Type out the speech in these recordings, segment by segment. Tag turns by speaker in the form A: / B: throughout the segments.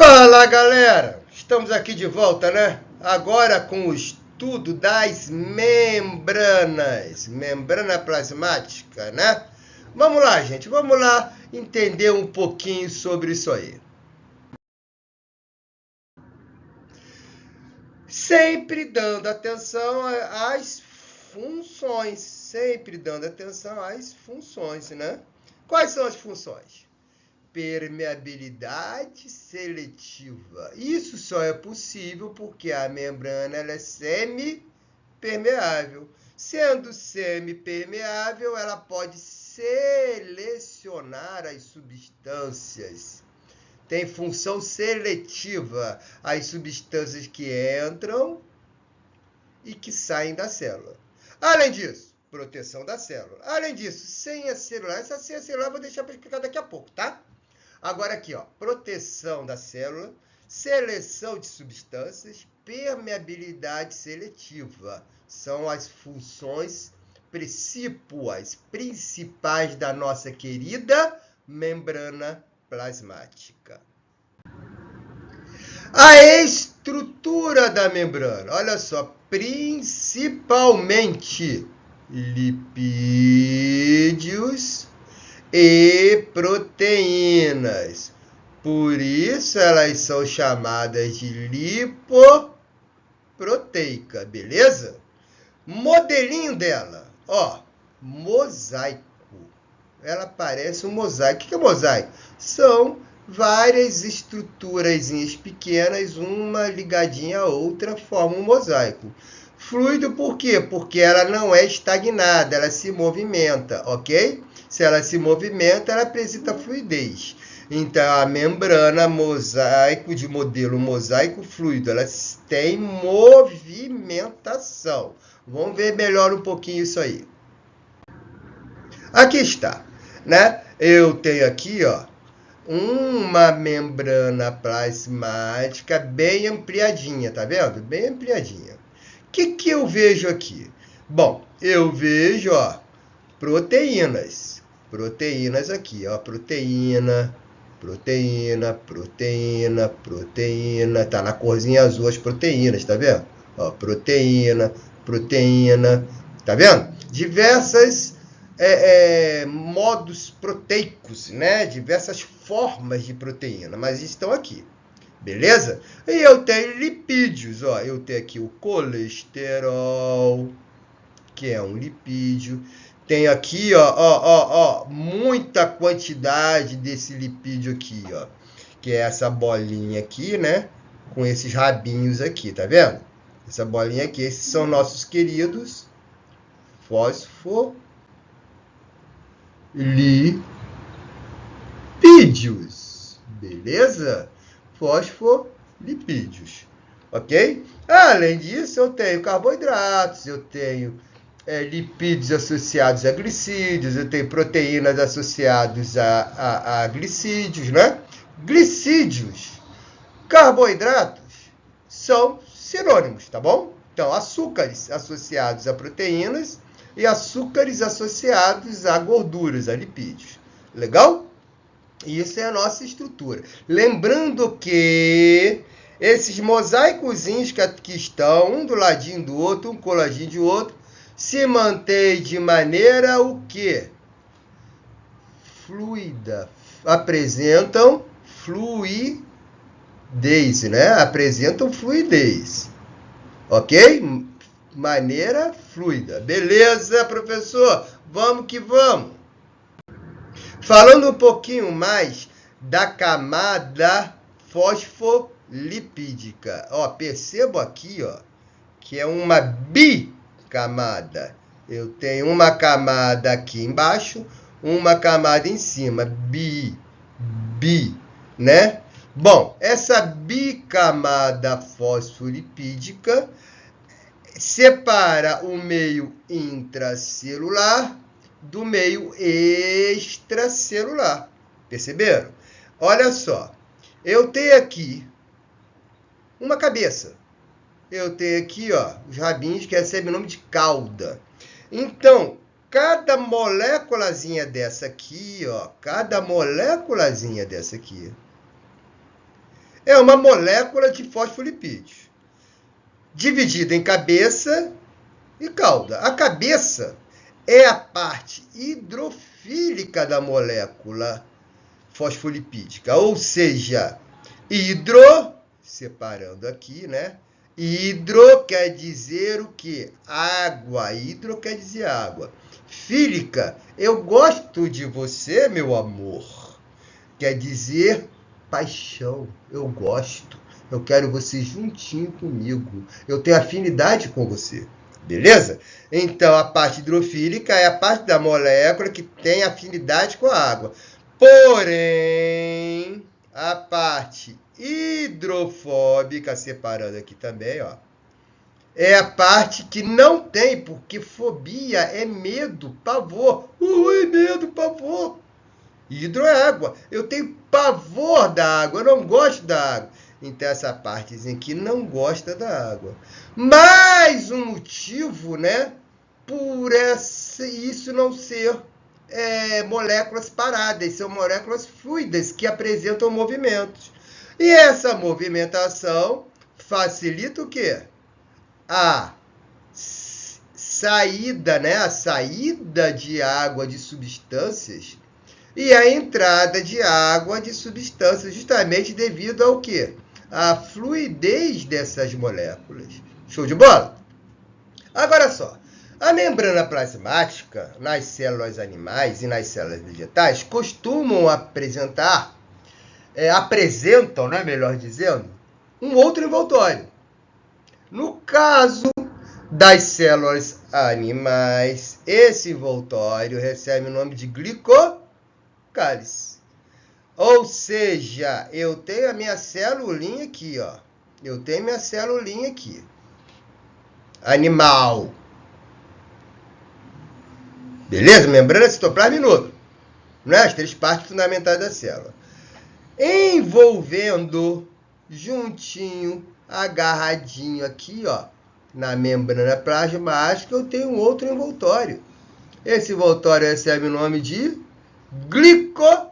A: Fala, galera! Estamos aqui de volta, né? Agora com o estudo das membranas, membrana plasmática, né? Vamos lá, gente, vamos lá entender um pouquinho sobre isso aí. Sempre dando atenção às funções, sempre dando atenção às funções, né? Quais são as funções? Permeabilidade seletiva. Isso só é possível porque a membrana ela é semipermeável. Sendo semipermeável, ela pode selecionar as substâncias. Tem função seletiva as substâncias que entram e que saem da célula. Além disso, proteção da célula. Além disso, senha celular. Essa senha celular eu vou deixar para explicar daqui a pouco, tá? Agora aqui, ó, proteção da célula, seleção de substâncias, permeabilidade seletiva. São as funções principais da nossa querida membrana plasmática. A estrutura da membrana, olha só, principalmente lipídios e proteínas. Por isso elas são chamadas de lipoproteica, beleza? Modelinho dela, ó, mosaico. Ela parece um mosaico. O que é mosaico? São várias estruturazinhas pequenas, uma ligadinha à outra, forma um mosaico. Fluido por quê? Porque ela não é estagnada, ela se movimenta, ok? Se ela se movimenta, ela apresenta fluidez. Então, a membrana mosaico, de modelo mosaico fluido, ela tem movimentação. Vamos ver melhor um pouquinho isso aí. Aqui está, né? Eu tenho aqui, ó, uma membrana plasmática bem ampliadinha, tá vendo? Bem ampliadinha. O que eu vejo aqui? Bom, eu vejo, ó, proteínas. Proteínas aqui, ó, proteína. Tá na corzinha azul as proteínas, tá vendo? Ó, proteína, tá vendo? Diversas modos proteicos, né? Diversas formas de proteína, mas estão aqui. Beleza? E eu tenho lipídios, ó. Eu tenho aqui o colesterol, que é um lipídio. Tem aqui, ó, muita quantidade desse lipídio aqui, ó. Que é essa bolinha aqui, né? Com esses rabinhos aqui, tá vendo? Essa bolinha aqui, esses são nossos queridos fosfolipídios. Beleza? Fosfolipídios. Ok? Além disso, eu tenho carboidratos, eu tenho lipídios associados a glicídios, eu tenho proteínas associadas a glicídios, né? Glicídios, carboidratos, são sinônimos, tá bom? Então, açúcares associados a proteínas e açúcares associados a gorduras, a lipídios. Legal? Isso é a nossa estrutura. Lembrando que esses mosaicozinhos que aqui estão, um do ladinho do outro, um coladinho de outro, se mantém de maneira o quê? Fluida. Apresentam fluidez, né? Apresentam fluidez. Ok? Maneira fluida. Beleza, professor? Vamos que vamos. Falando um pouquinho mais da camada fosfolipídica. Ó, percebo aqui, ó, que é uma bicamada. Eu tenho uma camada aqui embaixo, uma camada em cima. Né? Bom, essa bicamada fosfolipídica separa o meio intracelular do meio extracelular. Perceberam? Olha só, eu tenho aqui uma cabeça. Eu tenho aqui, ó, os rabinhos que recebem o nome de cauda. Então, cada moléculazinha dessa aqui, ó, é uma molécula de fosfolipídios, dividida em cabeça e cauda. A cabeça é a parte hidrofílica da molécula fosfolipídica, ou seja, hidro, separando aqui, né? Hidro quer dizer o quê? Água. Hidro quer dizer água. Fílica, eu gosto de você, meu amor. Quer dizer paixão. Eu gosto. Eu quero você juntinho comigo. Eu tenho afinidade com você. Beleza? Então, a parte hidrofílica é a parte da molécula que tem afinidade com a água. Porém, a parte hidrofóbica, separando aqui também, ó, é a parte que não tem, porque fobia é medo, pavor. Ui, medo, pavor. Hidro é água. Eu tenho pavor da água, eu não gosto da água. Então, essa partezinha aqui não gosta da água. Mais um motivo, né, por isso não ser moléculas paradas, são moléculas fluidas que apresentam movimentos. E essa movimentação facilita o quê? A saída, né? A saída de água de substâncias e a entrada de água de substâncias, justamente devido ao quê? A fluidez dessas moléculas. Show de bola? Agora só, a membrana plasmática nas células animais e nas células vegetais costumam apresentam, né, melhor dizendo, um outro envoltório. No caso das células animais, esse envoltório recebe o nome de glicocálice. Ou seja, eu tenho a minha celulinha aqui, ó. Eu tenho minha celulinha aqui. Animal. Beleza? Membrana, citoplasma e núcleo. Né? As três partes fundamentais da célula. Envolvendo juntinho, agarradinho aqui, ó, na membrana plasmática, eu tenho um outro envoltório. Esse envoltório recebe o nome de glicocálice.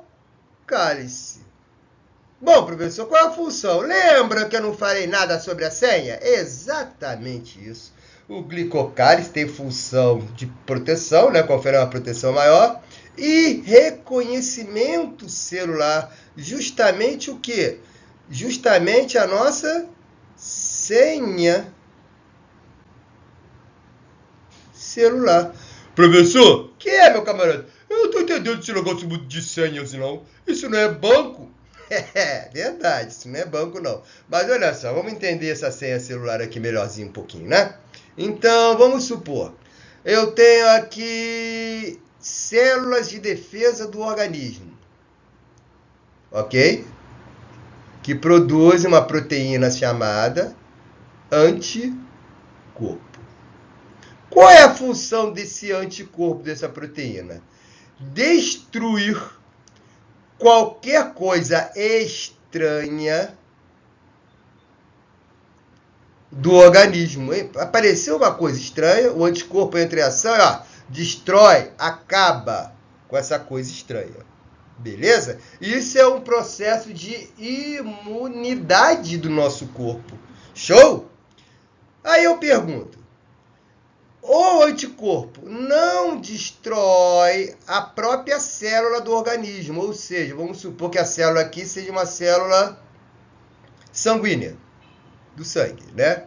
A: Bom, professor, qual é a função? Lembra que eu não falei nada sobre a senha? Exatamente isso. O glicocálice tem função de proteção, né, conferir uma proteção maior, e reconhecimento celular. Justamente o quê? Justamente a nossa senha celular. Professor, que é, meu camarada? Eu não tô entendendo esse negócio muito de senhas, não. Isso não é banco? É, verdade, isso não é banco, não. Mas olha só, vamos entender essa senha celular aqui melhorzinho um pouquinho, né? Então, vamos supor, eu tenho aqui células de defesa do organismo, ok? Que produzem uma proteína chamada anticorpo. Qual é a função desse anticorpo, dessa proteína? Destruir qualquer coisa estranha do organismo. Apareceu uma coisa estranha, o anticorpo entra em ação, ó, destrói, acaba com essa coisa estranha. Beleza? Isso é um processo de imunidade do nosso corpo. Show? Aí eu pergunto, o anticorpo não destrói a própria célula do organismo, ou seja, vamos supor que a célula aqui seja uma célula sanguínea, do sangue, né?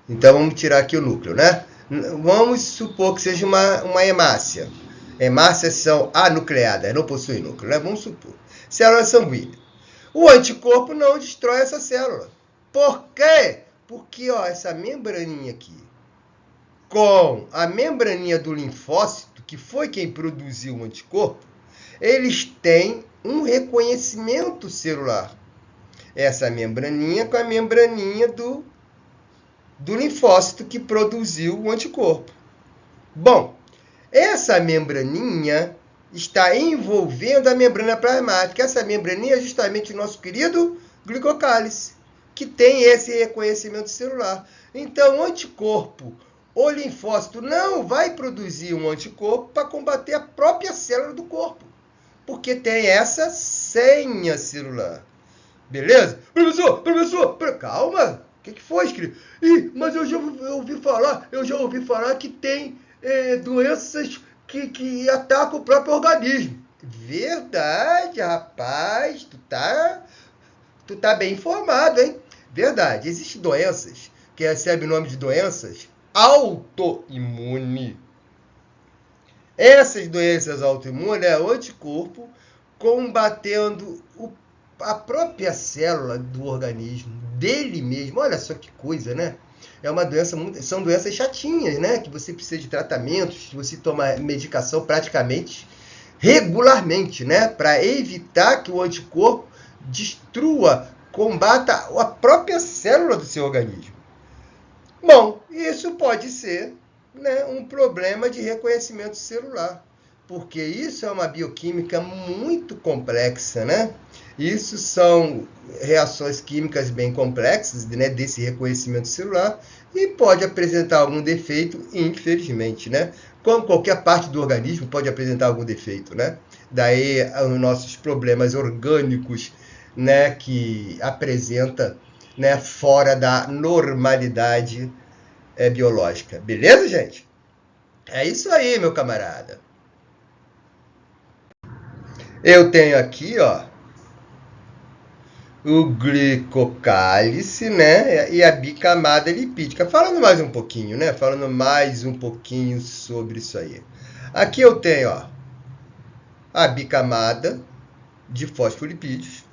A: Então vamos tirar aqui o núcleo, né? Vamos supor que seja uma hemácia. Hemácias são anucleadas, não possuem núcleo, né? Vamos supor. Célula sanguínea. O anticorpo não destrói essa célula. Por quê? Porque, ó, essa membraninha aqui, com a membraninha do linfócito, que foi quem produziu o anticorpo, eles têm um reconhecimento celular. Essa membraninha com a membraninha do linfócito que produziu o anticorpo. Bom, essa membraninha está envolvendo a membrana plasmática. Essa membraninha é justamente o nosso querido glicocálice, que tem esse reconhecimento celular. Então, o anticorpo, o linfócito, não vai produzir um anticorpo para combater a própria célula do corpo, porque tem essa senha celular. Beleza? Professor, calma. O que foi, querido? Mas eu já ouvi falar que tem doenças que atacam o próprio organismo. Verdade, rapaz. Tu tá bem informado, hein? Verdade. Existem doenças que recebem o nome de doenças autoimunes. Essas doenças autoimunes é o anticorpo combatendo a própria célula do organismo, dele mesmo. Olha só que coisa, né? É uma doença são doenças chatinhas, né? Que você precisa de tratamentos, que você toma medicação praticamente regularmente, né? Para evitar que o anticorpo destrua, combata a própria célula do seu organismo. Bom, isso pode ser, né, um problema de reconhecimento celular, porque isso é uma bioquímica muito complexa, né? Isso são reações químicas bem complexas, né, desse reconhecimento celular, e pode apresentar algum defeito, infelizmente, né? Como qualquer parte do organismo pode apresentar algum defeito, né? Daí os nossos problemas orgânicos, né, que apresenta, né, fora da normalidade biológica. Beleza, gente? É isso aí, meu camarada. Eu tenho aqui, ó, o glicocálice, né, e a bicamada lipídica. Falando mais um pouquinho, né, falando mais um pouquinho sobre isso aí. Aqui eu tenho, ó, a bicamada de fosfolipídios,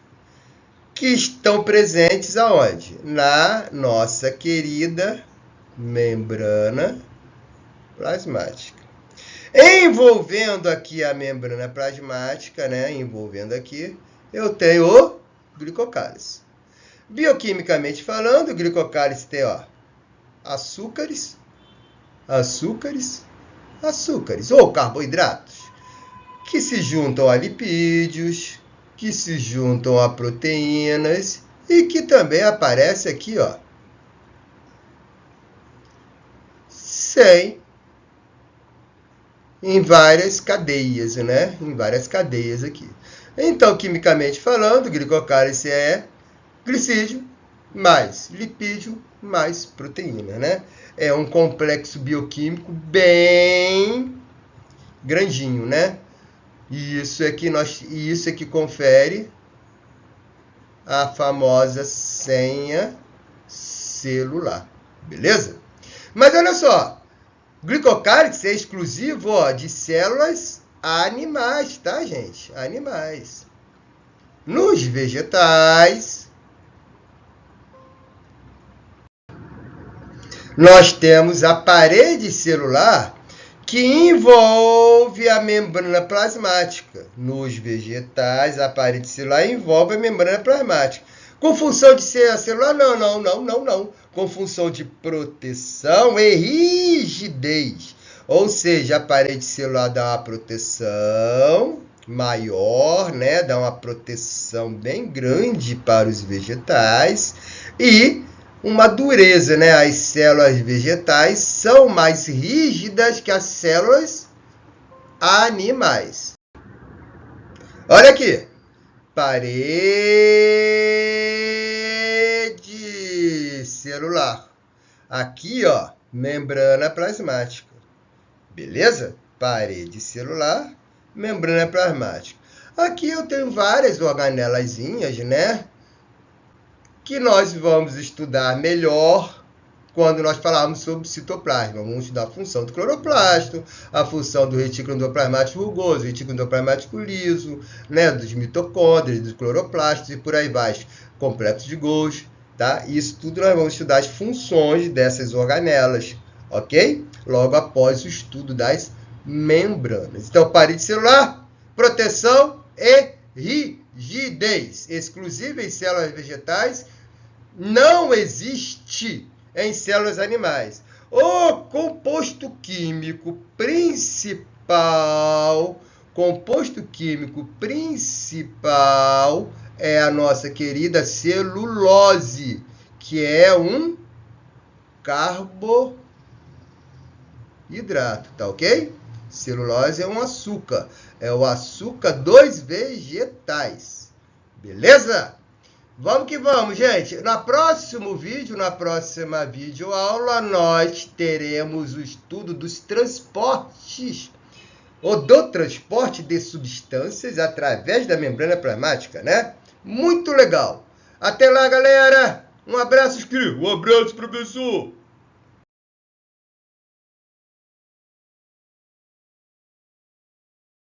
A: que estão presentes aonde? Na nossa querida membrana plasmática. Envolvendo aqui a membrana plasmática, né? Envolvendo aqui, eu tenho o glicocálice. Bioquimicamente falando, o glicocálice tem, ó, açúcares, ou carboidratos, que se juntam a lipídios, que se juntam a proteínas e que também aparece aqui, ó, em várias cadeias, né? Em várias cadeias aqui. Então, quimicamente falando, glicocálice é glicídio mais lipídio mais proteína, né? É um complexo bioquímico bem grandinho, né? E isso é que confere a famosa senha celular, beleza? Mas olha só, glicocálice é exclusivo, ó, de células animais, tá, gente? Animais. Nos vegetais, nós temos a parede celular que envolve a membrana plasmática. Nos vegetais, a parede celular envolve a membrana plasmática. Com função de ser celular? Não. Com função de proteção e rigidez. Ou seja, a parede celular dá uma proteção maior, né? Dá uma proteção bem grande para os vegetais e uma dureza, né? As células vegetais são mais rígidas que as células animais. Olha aqui. Parede celular. Aqui, ó, membrana plasmática. Beleza? Parede celular, membrana plasmática. Aqui eu tenho várias organelazinhas, né? Que nós vamos estudar melhor quando nós falarmos sobre citoplasma. Vamos estudar a função do cloroplasto, a função do retículo endoplasmático rugoso, retículo endoplasmático liso, né, dos mitocôndrios, dos cloroplastos e por aí vai. Complexo de Golgi, tá? Isso tudo nós vamos estudar as funções dessas organelas, ok? Logo após o estudo das membranas. Então, parede celular, proteção e rigidez. Exclusiva em células vegetais, não existe em células animais. O composto químico principal é a nossa querida celulose, que é um carboidrato, tá ok? Celulose é um açúcar, é o açúcar dos vegetais, beleza? Vamos que vamos, gente. No próximo vídeo, na próxima videoaula, nós teremos o estudo dos transportes ou do transporte de substâncias através da membrana plasmática, né? Muito legal. Até lá, galera. Um abraço, Skri. Um abraço, professor.